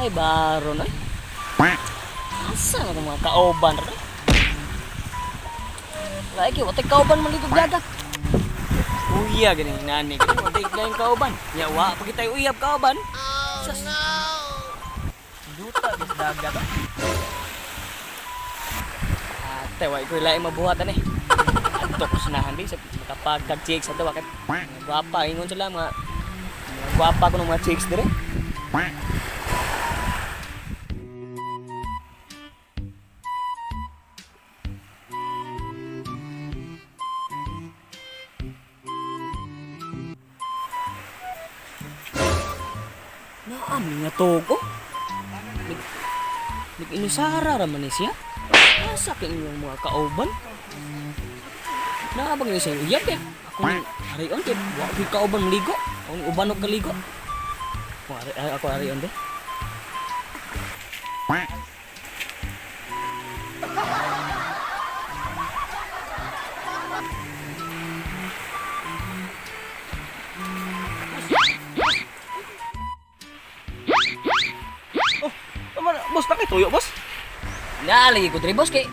Ay, baro na. Asa na mga kauban rin? Lagi, watay kauban maligo dagat. Uya, ganyan nani. Watay kayong kauban. Yawa, pag tayo uyab kauban. Oh, no! Duta, bis dagat. Ate, wala ko ilaing mabuhatan eh. Antok ko sinahan din sa makapagkag-chicks sa dawa. Gwapa, ingon sila mga gwapa ko ng mga chicks dire. Naami nga togo. Nag-inusara raman ni siya. Asa ka inyong mga kauban? Naabang niya sa'yo uyab eh. Ako ni harion kaya wala ko kauban maligo. Ang ubanog kaligo. Ako harion de. Boss, bakit tuyo, boss? Naalagi ko diri boss kay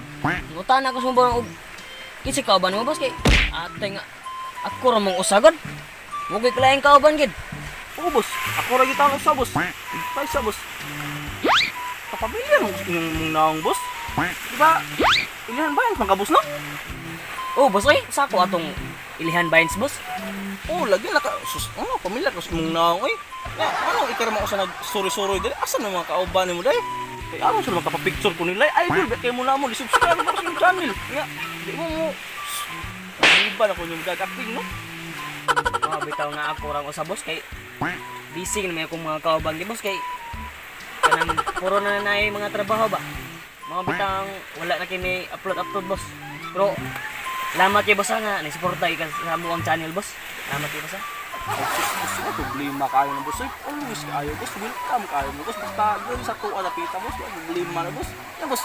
ngutan ako sumbo og kisi kauban mo boss kay ate nga ako ra mong usagod. Mugi kalaing kauban gid. Oo, boss. Ako ra gitawag sa boss. Tay sa boss. Kapamilya mo yung naong boss. Diba? Ilihan ba yan? Pangkabos no? Oh boss ay sako atong ilihan bayans boss. Oo, lagi na ka. Sus, pamilya ko sa mong naong eh. Ano, ikarama ko sa nag-suri-suri dali. Asan na mga kauban mo dahil? Kaya aron sila magkapapicture ko nila. Idol, kaya mo na mo. Subscribe mo sa yung channel. Kaya, di mo mo. Iba na ko yung gagaping, no? Bitaw nga ako rang usa boss kay busy na may akong mga kauban di boss kay kanang puro na nay mga trabaho ba. Mga bitang wala na kini upload boss. Pero salamat kay boss nga ni-suporta ka sa among channel boss. Salamat kay boss. Problema kayo na boss. Always kayo boss. Welcome kayo na boss. Basta doon sa tuwa na pita boss. Problema na boss. Yan boss.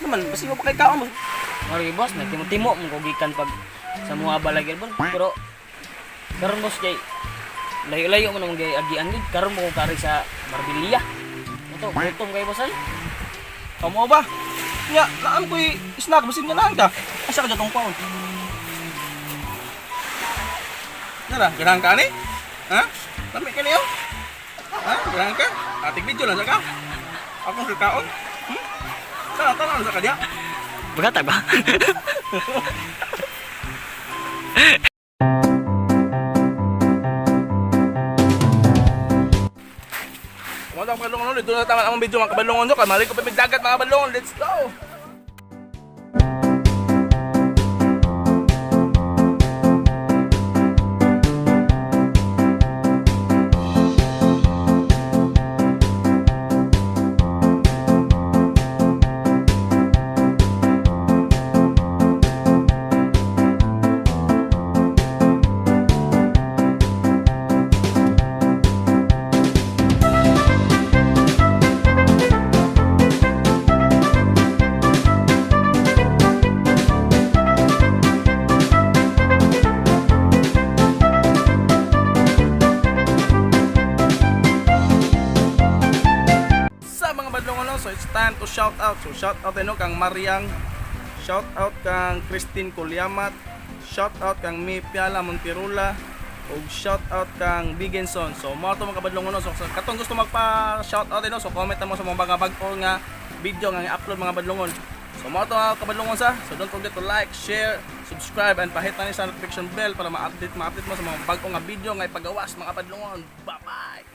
Naman, basta mo pa kay kaon boss. Mari boss, nagtimo-timo mong kugikan pag sa mga balagil boss. Pero karon boss kay layo-layo mo naman kay agian gid. Karon mo kari sa Marbella. Ito, gutom kay boss ay. Kamo ba? Ya, naan ko snack basin nga lang ka. Asa ka jatong paon? Nara, ganahan ka ni? Ha? Lami ka niyo? Ha? Ganahan ka? Ating video lang sa ka? Akong kakaon? Tara sa kanya? Bagata ba? Mga kabalongon, dito na tama ang video mga kabalongon. Kamali ko pa may dagat mga kabalongon. Let's go! So it's time to shout out. So shout out kang Mariang, shout out kang Christine Colyamat, shout out kang Mipiala Montirula, ug shout out kang Bigenson. So mo to mga kabadlongon so katong gusto magpa shout out so comment mo sa mga bag-o nga video nga i-upload mga badlongon. So mo to mga kabadlongon sa. So don't forget to like, share, subscribe and pahit na ni sa notification bell para ma-update mo sa mga bag-o nga video nga ipagawas mga kabadlongon. Bye-bye.